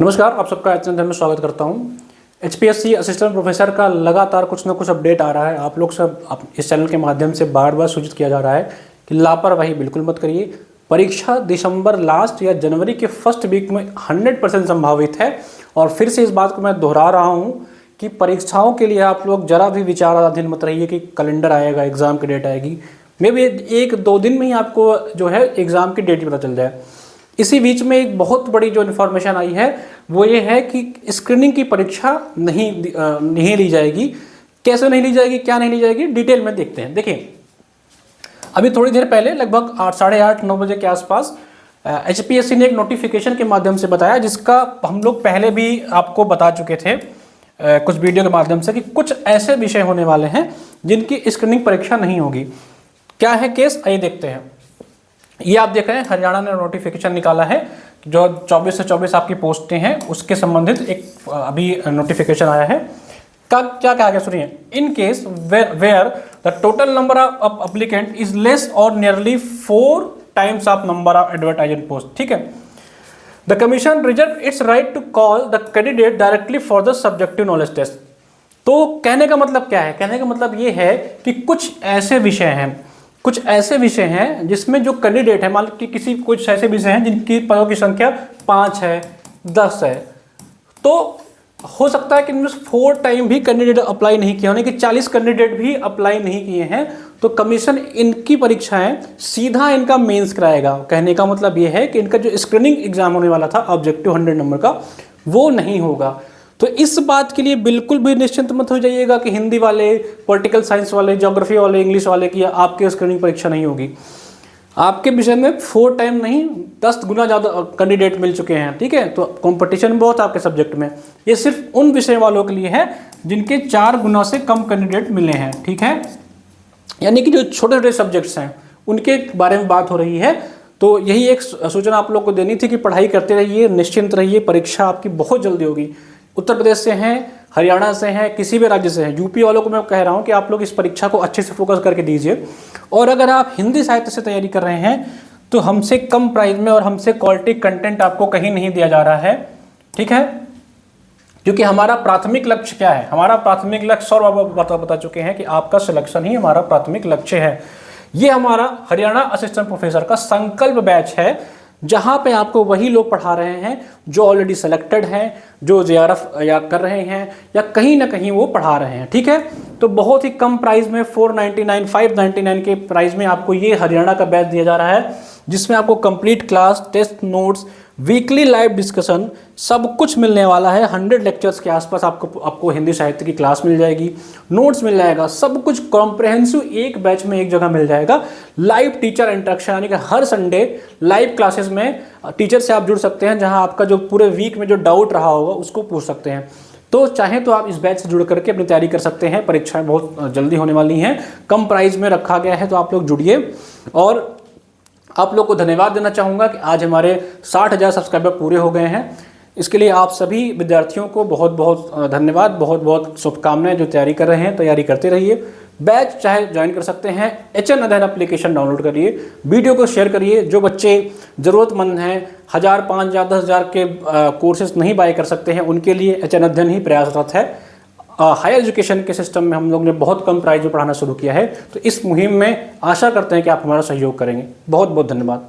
नमस्कार, आप सबका चैनल में स्वागत करता हूं। एचपीएससी असिस्टेंट प्रोफेसर का लगातार कुछ ना कुछ अपडेट आ रहा है। आप लोग सब इस चैनल के माध्यम से बार बार सूचित किया जा रहा है कि लापरवाही बिल्कुल मत करिए। परीक्षा दिसंबर लास्ट या जनवरी के फर्स्ट वीक में 100% संभावित है। और फिर से इस बात को मैं दोहरा रहा हूँ कि परीक्षाओं के लिए आप लोग जरा भी विचाराधीन मत रहिए कि कैलेंडर आएगा, एग्जाम की डेट आएगी। मे भी 1-2 दिन में ही आपको जो है एग्जाम की डेट पता चल जाए। इसी बीच में एक बहुत बड़ी जो इन्फॉर्मेशन आई है वो ये है कि स्क्रीनिंग की परीक्षा नहीं ली जाएगी। कैसे नहीं ली जाएगी, क्या नहीं ली जाएगी, डिटेल में देखते हैं। देखिए, अभी थोड़ी देर पहले लगभग 8, साढ़े 8, 9 बजे के आसपास एचपीएससी ने एक नोटिफिकेशन के माध्यम से बताया, जिसका हम लोग पहले भी आपको बता चुके थे कुछ वीडियो के माध्यम से, कि कुछ ऐसे विषय होने वाले हैं जिनकी स्क्रीनिंग परीक्षा नहीं होगी। क्या है केस, आइए देखते हैं। ये आप देख रहे हैं, हरियाणा ने नोटिफिकेशन निकाला है जो 24 से 24 आपकी पोस्टें हैं उसके संबंधित एक अभी नोटिफिकेशन आया है। क्या कहा गया सुनिए। In case where the total number of applicant is less or nearly 4 times of number of advertisement post, ठीक है, the commission reserve its right to call the candidate directly for the subjective knowledge test. तो कहने का मतलब क्या है? कहने का मतलब ये है कि कुछ ऐसे विषय हैं जिसमें जो कैंडिडेट है, मान लो कि कुछ ऐसे विषय हैं जिनकी पदों की संख्या 5 है, 10 है, तो हो सकता है कि इनमें 4 टाइम भी कैंडिडेट अप्लाई नहीं किया, यानी कि 40 कैंडिडेट भी अप्लाई नहीं किए हैं, तो कमीशन इनकी परीक्षाएं सीधा इनका मेंस कराएगा। कहने का मतलब ये है कि इनका जो स्क्रीनिंग एग्जाम होने वाला था ऑब्जेक्टिव 100 नंबर का, वो नहीं होगा। तो इस बात के लिए बिल्कुल भी निश्चिंत मत हो जाइएगा कि हिंदी वाले, पॉलिटिकल साइंस वाले, ज्योग्राफी वाले, इंग्लिश वाले की आपके स्क्रीनिंग परीक्षा नहीं होगी। आपके विषय में 4 टाइम नहीं 10 गुना ज़्यादा कैंडिडेट मिल चुके हैं, ठीक है। तो कंपटीशन बहुत आपके सब्जेक्ट में। ये सिर्फ उन विषय वालों के लिए है जिनके 4 गुना से कम कैंडिडेट मिले हैं, ठीक है। यानी कि जो छोटे छोटे सब्जेक्ट्स हैं उनके बारे में बात हो रही है। तो यही एक सूचना आप लोग को देनी थी कि पढ़ाई करते रहिए, निश्चिंत रहिए, परीक्षा आपकी बहुत जल्दी होगी। उत्तर प्रदेश से हैं, हरियाणा से हैं, किसी भी राज्य से हैं, यूपी वालों को मैं कह रहा हूं कि आप लोग इस परीक्षा को अच्छे से फोकस करके दीजिए। और अगर आप हिंदी साहित्य से तैयारी कर रहे हैं तो हमसे कम प्राइस में और हमसे क्वालिटी कंटेंट आपको कहीं नहीं दिया जा रहा है, ठीक है। क्योंकि हमारा प्राथमिक लक्ष्य क्या है? हमारा प्राथमिक लक्ष्य और बता चुके हैं कि आपका सिलेक्शन ही हमारा प्राथमिक लक्ष्य है। ये हमारा हरियाणा असिस्टेंट प्रोफेसर का संकल्प बैच है, जहां पे आपको वही लोग पढ़ा रहे हैं जो ऑलरेडी सेलेक्टेड हैं, जो जेआरएफ या कर रहे हैं या कहीं ना कहीं वो पढ़ा रहे हैं, ठीक है। तो बहुत ही कम प्राइस में 499, 599 के प्राइस में आपको ये हरियाणा का बैच दिया जा रहा है, जिसमें आपको complete class, test notes, weekly live discussion सब कुछ मिलने वाला है। 100 लेक्चर्स के आसपास आपको हिंदी साहित्य की क्लास मिल जाएगी, नोट्स मिल जाएगा, सब कुछ कॉम्प्रहेंसिव एक बैच में एक जगह मिल जाएगा। लाइव टीचर इंटरेक्शन, यानी कि हर संडे लाइव क्लासेस में टीचर से आप जुड़ सकते हैं, जहां आपका जो पूरे वीक में जो डाउट रहा होगा उसको पूछ सकते हैं। तो चाहे तो आप इस बैच से जुड़ करके अपनी तैयारी कर सकते हैं। परीक्षाएं बहुत जल्दी होने वाली हैं, कम प्राइस में रखा गया है, तो आप लोग जुड़िए। और आप लोग को धन्यवाद देना चाहूँगा कि आज हमारे 60,000 सब्सक्राइबर पूरे हो गए हैं। इसके लिए आप सभी विद्यार्थियों को बहुत बहुत धन्यवाद, बहुत बहुत शुभकामनाएं। जो तैयारी कर रहे हैं तैयारी करते रहिए। बैच चाहे ज्वाइन कर सकते हैं, एचएन अध्ययन एप्लीकेशन डाउनलोड करिए, वीडियो को शेयर करिए। जो बच्चे ज़रूरतमंद हैं, 1000, 5000, 10,000 के कोर्सेज नहीं बाय कर सकते हैं, उनके लिए एचएन अध्ययन ही प्रयासरत है। हायर एजुकेशन के सिस्टम में हम लोग ने बहुत कम प्राइस में पढ़ाना शुरू किया है। तो इस मुहिम में आशा करते हैं कि आप हमारा सहयोग करेंगे। बहुत बहुत धन्यवाद।